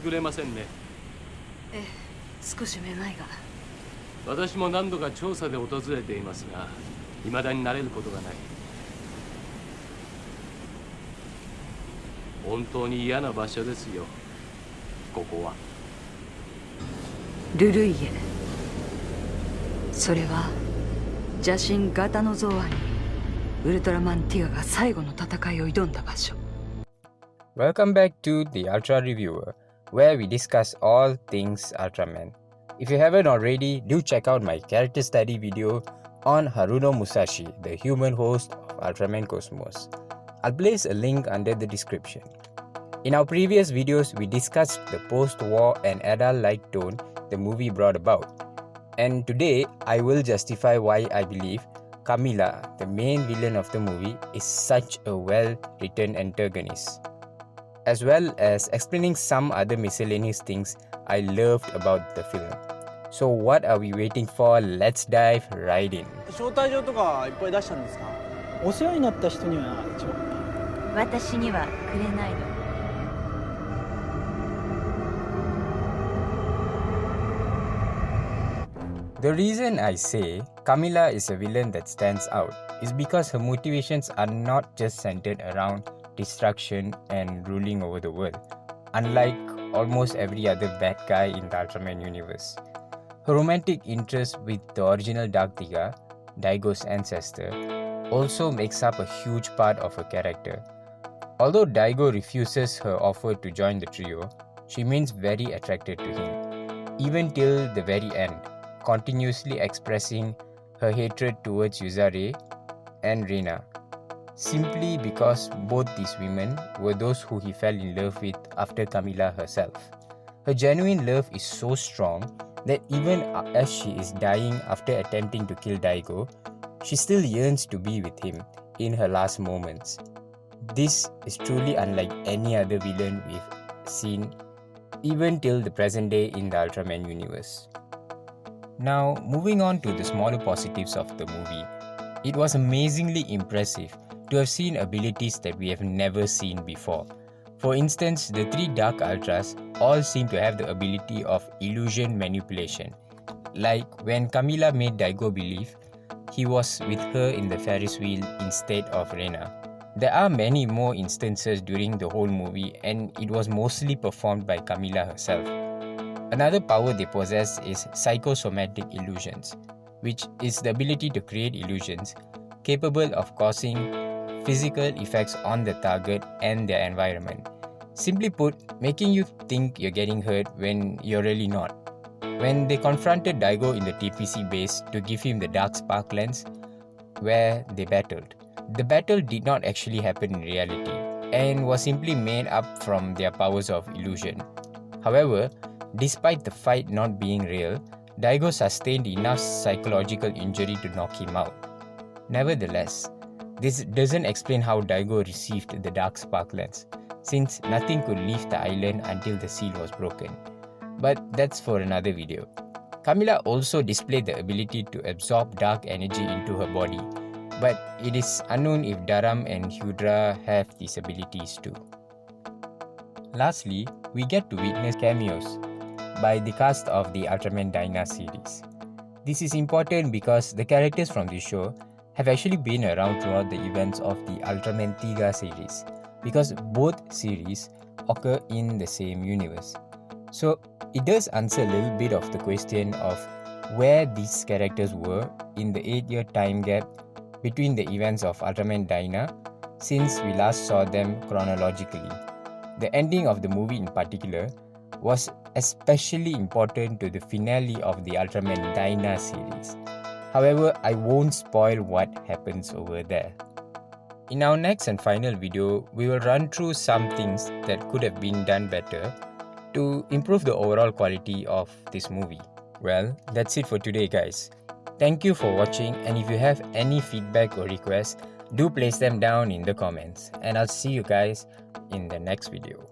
くれませんね。ええ、少しめまいが。私も何度か調査で訪れていますが、未だに慣れることがない。本当に嫌な場所ですよ、ここは。ルルイエ。それは邪神型のゾーアにウルトラマンティガが最後の戦いを挑んだ場所。Welcome back to the Ultra Reviewer, where we discuss all things Ultraman. If you haven't already, do check out my character study video on Haruno Musashi, the human host of Ultraman Cosmos. I'll place a link under the description. In our previous videos, we discussed the post-war and adult-like tone the movie brought about. And today, I will justify why I believe Camilla, the main villain of the movie, is such a well-written antagonist, as well as explaining some other miscellaneous things I loved about the film. So what are we waiting for? Let's dive right in. 招待状とかいっぱい出したんですか？お世話になった人には一応。私にはくれないの。The reason I say Camilla is a villain that stands out is because her motivations are not just centered around destruction and ruling over the world, unlike almost every other bad guy in the Ultraman universe. Her romantic interest with the original Dark Tiga, Daigo's ancestor, also makes up a huge part of her character. Although Daigo refuses her offer to join the trio, she remains very attracted to him, even till the very end, continuously expressing her hatred towards Yuzare and Reina, simply because both these women were those who he fell in love with after Camilla herself. Her genuine love is so strong that even as she is dying after attempting to kill Daigo, she still yearns to be with him in her last moments. This is truly unlike any other villain we've seen even till the present day in the Ultraman universe. Now, moving on to the smaller positives of the movie, it was amazingly impressive to have seen abilities that we have never seen before. For instance, the three Dark Ultras all seem to have the ability of illusion manipulation, like when Camilla made Daigo believe he was with her in the Ferris wheel instead of Reina. There are many more instances during the whole movie, and it was mostly performed by Camilla herself. Another power they possess is psychosomatic illusions, which is the ability to create illusions capable of causing physical effects on the target and their environment. Simply put, making you think you're getting hurt when you're really not. When they confronted Daigo in the TPC base to give him the Dark Spark lens, where they battled, the battle did not actually happen in reality and was simply made up from their powers of illusion. However, despite the fight not being real, Daigo sustained enough psychological injury to knock him out. Nevertheless, this doesn't explain how Daigo received the Dark Spark lens, since nothing could leave the island until the seal was broken. But that's for another video. Camilla also displayed the ability to absorb dark energy into her body, but it is unknown if Dharam and Hydra have these abilities too. Lastly, we get to witness cameos by the cast of the Ultraman Gaia series. This is important because the characters from this show have actually been around throughout the events of the Ultraman Tiga series, because both series occur in the same universe. So it does answer a little bit of the question of where these characters were in the 8-year time gap between the events of Ultraman Gaia since we last saw them chronologically. The ending of the movie in particular was especially important to the finale of the Ultraman Gaia series. However, I won't spoil what happens over there. In our next and final video, we will run through some things that could have been done better to improve the overall quality of this movie. Well, that's it for today, guys. Thank you for watching, and if you have any feedback or requests, do place them down in the comments, and I'll see you guys in the next video.